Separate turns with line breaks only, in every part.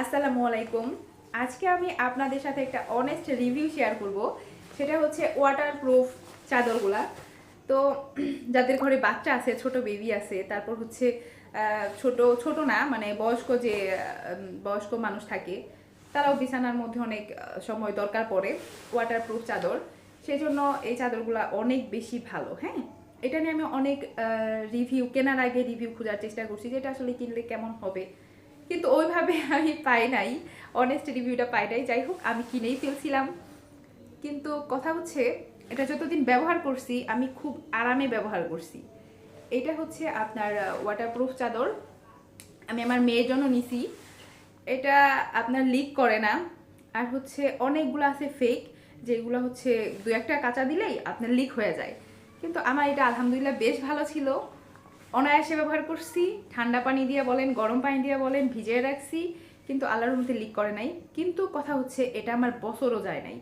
আসসালামু আলাইকুম। আজকে আমি আপনাদের সাথে একটা অনেস্ট রিভিউ শেয়ার করব। সেটা হচ্ছে ওয়াটারপ্রুফ চাদরগুলা। তো যাদের ঘরে বাচ্চা আছে, ছোট বেবি আছে, তারপর হচ্ছে ছোট ছোট না মানে বয়স্ক যে বয়স্ক মানুষ থাকে, তারাও বিছানার মধ্যে অনেক সময় দরকার পড়ে ওয়াটারপ্রুফ চাদর। সেই জন্য এই চাদরগুলা অনেক বেশি ভালো। হ্যাঁ, এটা নিয়ে আমি অনেক রিভিউ, কেনার আগে রিভিউ খোঁজার চেষ্টা করছি যে এটা আসলে কিনলে কেমন হবে, কিন্তু ওইভাবে আমি পাই নাই, অনেস্ট রিভিউটা পাই নাই। যাই হোক, আমি কিনেই ফেলছিলাম। কিন্তু কথা হচ্ছে, এটা যতদিন ব্যবহার করছি আমি খুব আরামে ব্যবহার করছি। এটা হচ্ছে আপনার ওয়াটারপ্রুফ চাদর। আমি আমার মেয়ের জন্য নিছি। এটা আপনার লিক করে না। আর হচ্ছে অনেকগুলো আছে ফেক, যেগুলো হচ্ছে দু একটা কাঁচা দিলেই আপনার লিক হয়ে যায়। কিন্তু আমার এটা আলহামদুলিল্লাহ বেশ ভালো ছিল, অনায়াসে ব্যবহার করছি। ঠান্ডা পানি দিয়ে বলেন, গরম পানি দিয়ে বলেন, ভিজিয়ে রাখছি, কিন্তু আল্লাহর মধ্যে লিক করে নাই। কিন্তু কথা হচ্ছে, এটা আমার বছরও যায় নাই,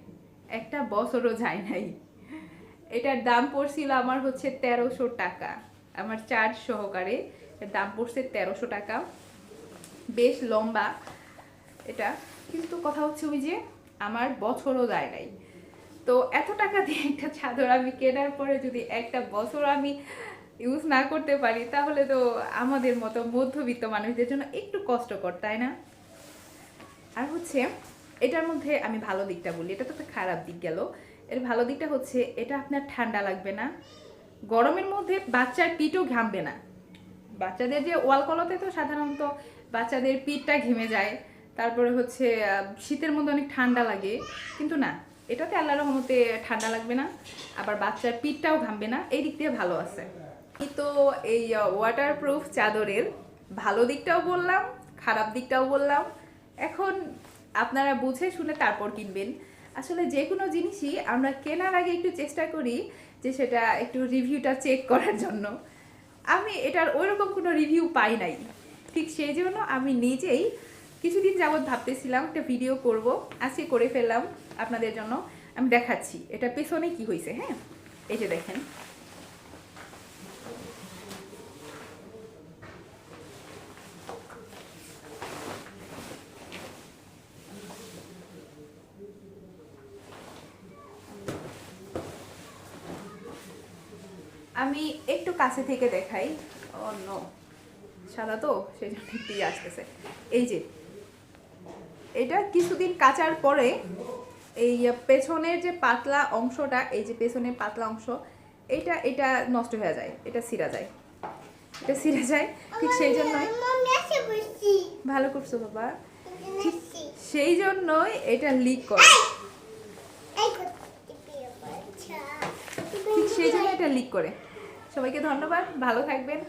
একটা বছরও যায় নাই। এটার দাম পড়ছিল আমার হচ্ছে 1300 টাকা, আমার চার্জ সহকারে এর দাম পড়ছে 1300 টাকা। বেশ লম্বা এটা, কিন্তু কথা হচ্ছে ওই যে আমার বছরও যায় নাই। তো এত টাকা দিয়ে একটা চাদর আমি কেনার পরে যদি একটা বছর আমি ইউজ না করতে পারি, তাহলে তো আমাদের মতো মধ্যবিত্ত মানুষদের জন্য একটু কষ্টকর, তাই না? আর হচ্ছে এটার মধ্যে আমি ভালো দিকটা বলি, এটা তো একটা খারাপ দিক গেল। এর ভালো দিকটা হচ্ছে এটা আপনার ঠান্ডা লাগবে না, গরমের মধ্যে বাচ্চার পিঠও ঘামবে না। বাচ্চাদের যে ওয়াল কলতে তো সাধারণত বাচ্চাদের পিঠটা ঘেমে যায়, তারপরে হচ্ছে শীতের মধ্যে অনেক ঠান্ডা লাগে, কিন্তু না, এটাতে আল্লাহর রহমতে ঠান্ডা লাগবে না, আবার বাচ্চার পিঠটাও ঘামবে না, এই দিক দিয়ে ভালো আছে। তো এই ওয়াটারপ্রুফ চাদরের ভালো দিকটাও বললাম, খারাপ দিকটাও বললাম। এখন আপনারা বুঝে শুনে তারপর কিনবেন। আসলে যে কোনো জিনিসই আমরা কেনার আগে একটু চেষ্টা করি যে সেটা একটু রিভিউটা চেক করার জন্য। আমি এটার ওইরকম কোনো রিভিউ পাই নাই, ঠিক সেই জন্য আমি নিজেই কিছুদিন যাবৎ ভাবতেছিলাম একটা ভিডিও করব, আজকে করে ফেললাম আপনাদের জন্য। আমি দেখাচ্ছি এটা পেছনে কি হয়েছে। হ্যাঁ, এই যে দেখেন, আমি একটু কাছে থেকে দেখাই। অন্য সাদা তো সেই জন্য একটু আসতেছে। এই যে এটা কিছুদিন কাচার পরে এই পেছনের যে পাতলা অংশটা, এই যে পেছনের পাতলা অংশ, এটা এটা নষ্ট হয়ে যায়, এটা ছিঁড়া যায়, এটা ছিঁড়ে যায়। ঠিক সেই জন্যই ভালো করছো বাবা, ঠিক সেই জন্যই এটা লিক করে, ঠিক সেই জন্য এটা লিক করে। সবাইকে ধন্যবাদ, ভালো থাকবেন,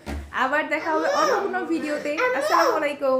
আবার দেখা হবে অন্য কোনো ভিডিওতে। আসসালামু আলাইকুম।